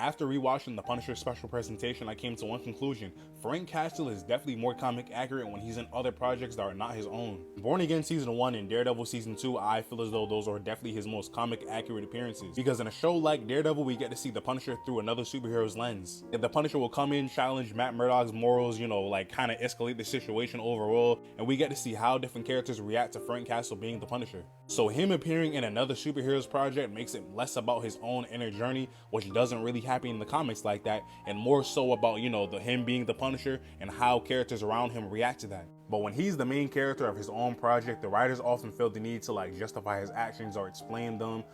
After rewatching the Punisher special presentation, I came to one conclusion. Frank Castle is definitely more comic accurate when he's in other projects that are not his own. Born Again Season 1 and Daredevil Season 2, I feel as though those are definitely his most comic accurate appearances. Because in a show like Daredevil, we get to see the Punisher through another superhero's lens. If the Punisher will come in, challenge Matt Murdock's morals, like kind of escalate the situation overall, and we get to see how different characters react to Frank Castle being the Punisher. So him appearing in another superhero's project makes it less about his own inner journey, which doesn't really happen in the comics like that, and more so about, him being the Punisher and how characters around him react to that. But when he's the main character of his own project, the writers often feel the need to justify his actions or explain them,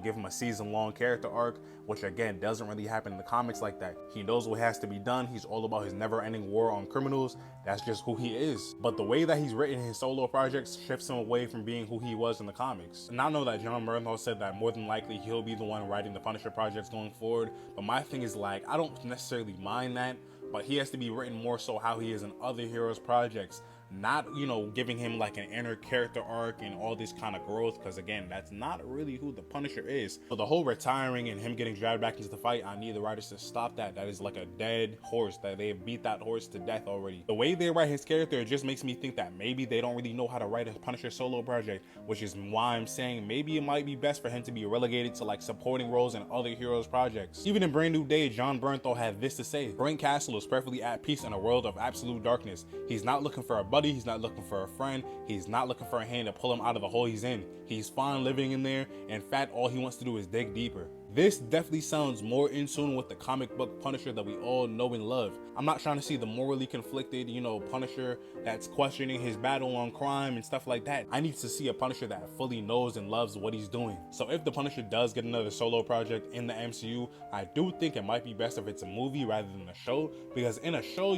give him a season-long character arc, which again doesn't really happen in the comics like that. He knows what has to be done. He's all about his never-ending war on criminals. That's just who he is. But the way that he's written his solo projects shifts him away from being who he was in the comics. And I know that John Bernthal said that more than likely he'll be the one writing the Punisher projects going forward, but my thing is I don't necessarily mind that, but he has to be written more so how he is in other heroes' projects, not giving him an inner character arc and all this kind of growth, because again, that's not really who the Punisher is. So the whole retiring and him getting dragged back into the fight, I need the writers to stop that. That is like a dead horse, that they have beat that horse to death already. The way they write his character, it just makes me think that maybe they don't really know how to write a Punisher solo project, which is why I'm saying maybe it might be best for him to be relegated to supporting roles in other heroes projects. Even in Brand New Day, John Bernthal had this to say: Frank Castle is perfectly at peace in a world of absolute darkness. He's not looking for a buddy, he's not looking for a friend, he's not looking for a hand to pull him out of the hole he's in. He's fine living in there. In fact, all he wants to do is dig deeper. This definitely sounds more in tune with the comic book Punisher that we all know and love. I'm not trying to see the morally conflicted, Punisher that's questioning his battle on crime and stuff like that. I need to see a Punisher that fully knows and loves what he's doing. So if the Punisher does get another solo project in the MCU, I do think it might be best if it's a movie rather than a show, because in a show,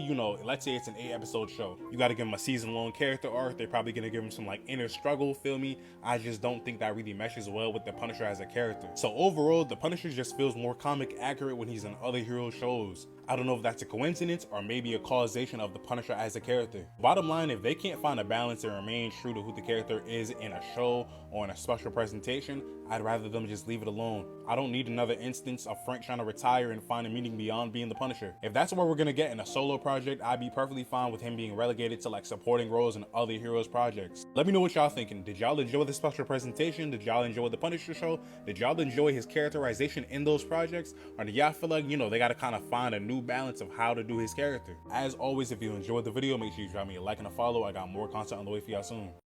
let's say it's an 8-episode show, you got to give him a season-long character arc. They're probably going to give him some inner struggle, feel me? I just don't think that really meshes well with the Punisher as a character. So overall, the Punisher just feels more comic accurate when he's in other hero shows. I don't know if that's a coincidence or maybe a causation of the Punisher as a character. Bottom line, if they can't find a balance and remain true to who the character is in a show or in a special presentation, I'd rather them just leave it alone. I don't need another instance of Frank trying to retire and find a meaning beyond being the Punisher. If that's what we're gonna get in a solo project, I'd be perfectly fine with him being relegated to supporting roles in other heroes projects. Let me know what y'all thinking. Did y'all enjoy the special presentation? Did y'all enjoy the Punisher show? Did y'all enjoy his characterization in those projects? Or do y'all feel like, they gotta kind of find a new balance of how to do his character? As always, if you enjoyed the video, make sure you drop me a like and a follow. I got more content on the way for y'all soon.